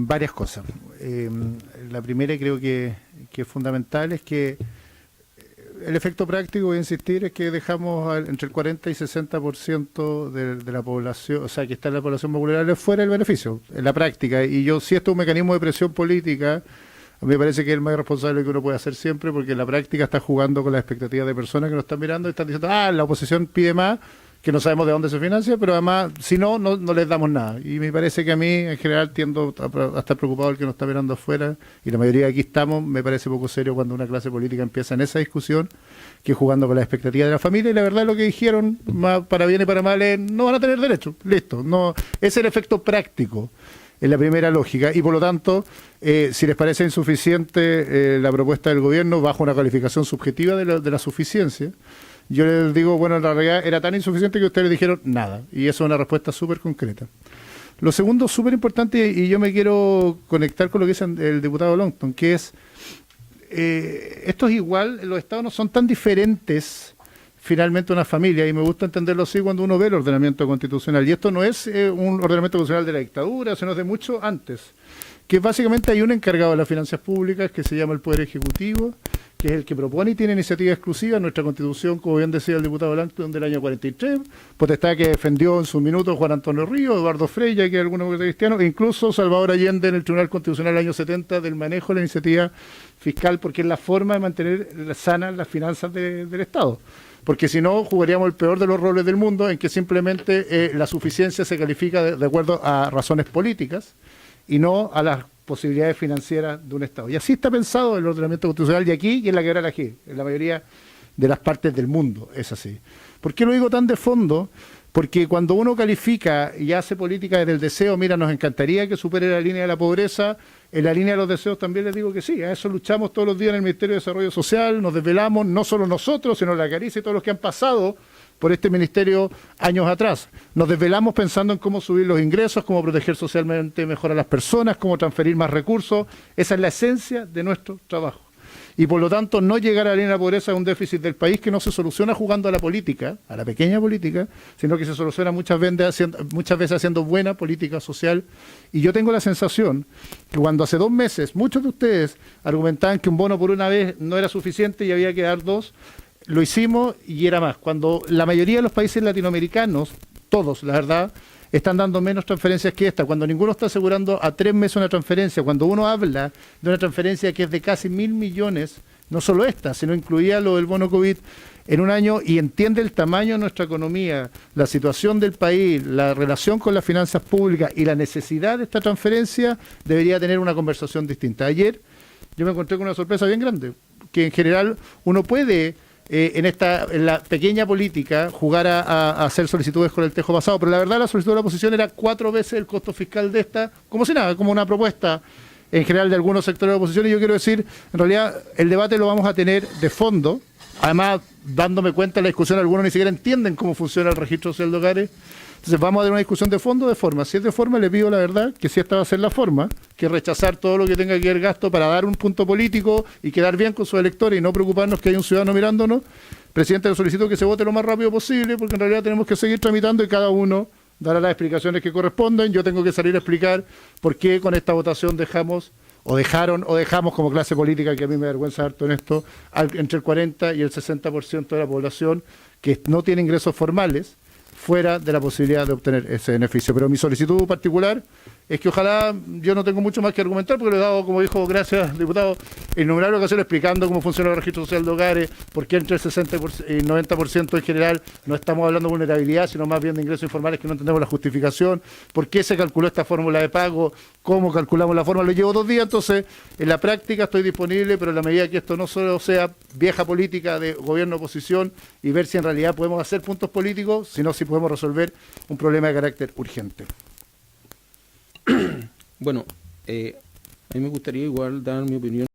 varias cosas. La primera, y creo que es fundamental, es que el efecto práctico, voy a insistir, es que dejamos entre el 40 y 60% de la población, o sea, que está en la población más vulnerable, fuera del beneficio, en la práctica. Y yo, si esto es un mecanismo de presión política, a mí me parece que es el más irresponsable que uno puede hacer siempre, porque en la práctica está jugando con las expectativas de personas que nos están mirando y están diciendo, la oposición pide más, que no sabemos de dónde se financia, pero además, si no, no les damos nada. Y me parece que a mí, en general, tiendo a estar preocupado el que nos está mirando afuera, y la mayoría de aquí estamos, me parece poco serio cuando una clase política empieza en esa discusión, que jugando con las expectativas de la familia, y la verdad lo que dijeron, más para bien y para mal, es no van a tener derecho, listo. No, es el efecto práctico, en la primera lógica, y por lo tanto, si les parece insuficiente la propuesta del gobierno, bajo una calificación subjetiva de la suficiencia, yo les digo, bueno, en realidad era tan insuficiente que ustedes dijeron nada, y eso es una respuesta súper concreta. Lo segundo, súper importante, y yo me quiero conectar con lo que dice el diputado Longton, que es, esto es igual, los estados no son tan diferentes finalmente una familia, y me gusta entenderlo así cuando uno ve el ordenamiento constitucional, y esto no es un ordenamiento constitucional de la dictadura, sino de mucho antes, que básicamente hay un encargado de las finanzas públicas que se llama el Poder Ejecutivo, que es el que propone y tiene iniciativa exclusiva. Nuestra Constitución, como bien decía el diputado Langton, del año 43, potestad que defendió en su minuto Juan Antonio Ríos, Eduardo Frei, que algunos cristianos, e incluso Salvador Allende en el Tribunal Constitucional del año 70, del manejo de la iniciativa fiscal, porque es la forma de mantener sanas las finanzas del Estado. Porque si no, jugaríamos el peor de los roles del mundo, en que simplemente la suficiencia se califica de acuerdo a razones políticas y no a las posibilidades financieras de un Estado. Y así está pensado el ordenamiento constitucional de aquí y en la quebrada aquí, en la mayoría de las partes del mundo es así. ¿Por qué lo digo tan de fondo? Porque cuando uno califica y hace política desde el deseo, mira, nos encantaría que supere la línea de la pobreza, en la línea de los deseos también les digo que sí, a eso luchamos todos los días en el Ministerio de Desarrollo Social, nos desvelamos, no solo nosotros, sino la Caricia y todos los que han pasado por este ministerio años atrás. Nos desvelamos pensando en cómo subir los ingresos, cómo proteger socialmente mejor a las personas, cómo transferir más recursos. Esa es la esencia de nuestro trabajo. Y por lo tanto, no llegar a la línea de la pobreza es un déficit del país que no se soluciona jugando a la política, a la pequeña política, sino que se soluciona muchas veces haciendo buena política social. Y yo tengo la sensación que cuando hace 2 meses muchos de ustedes argumentaban que un bono por una vez no era suficiente y había que dar 2, lo hicimos y era más. Cuando la mayoría de los países latinoamericanos, todos, la verdad, están dando menos transferencias que esta, cuando ninguno está asegurando a 3 meses una transferencia, cuando uno habla de una transferencia que es de casi 1.000 millones, no solo esta, sino incluía lo del bono COVID en un año, y entiende el tamaño de nuestra economía, la situación del país, la relación con las finanzas públicas y la necesidad de esta transferencia, debería tener una conversación distinta. Ayer yo me encontré con una sorpresa bien grande, que en general uno puede en la pequeña política jugar a hacer solicitudes con el tejo pasado, pero la verdad la solicitud de la oposición era 4 veces el costo fiscal de esta, como si nada, como una propuesta en general de algunos sectores de la oposición. Y yo quiero decir, en realidad el debate lo vamos a tener de fondo, además dándome cuenta de la discusión, algunos ni siquiera entienden cómo funciona el registro social de hogares. Entonces vamos a tener una discusión de fondo o de forma. Si es de forma, le pido la verdad que si esta va a ser la forma, que rechazar todo lo que tenga que ver gasto para dar un punto político y quedar bien con sus electores y no preocuparnos que hay un ciudadano mirándonos. Presidente, le solicito que se vote lo más rápido posible, porque en realidad tenemos que seguir tramitando y cada uno dará las explicaciones que corresponden. Yo tengo que salir a explicar por qué con esta votación dejamos como clase política, que a mí me avergüenza harto en esto, entre el 40 y el 60% de la población que no tiene ingresos formales, fuera de la posibilidad de obtener ese beneficio. Pero mi solicitud particular es que ojalá, yo no tengo mucho más que argumentar, porque le he dado, como dijo, gracias, diputado, innumerables ocasiones explicando cómo funciona el registro social de hogares, por qué entre el 60% y el 90% en general no estamos hablando de vulnerabilidad, sino más bien de ingresos informales que no entendemos la justificación, por qué se calculó esta fórmula de pago, cómo calculamos la fórmula. Lo llevo 2 días, entonces en la práctica estoy disponible, pero en la medida que esto no solo sea vieja política de gobierno-oposición y ver si en realidad podemos hacer puntos políticos, sino si podemos resolver un problema de carácter urgente. Bueno, a mí me gustaría igual dar mi opinión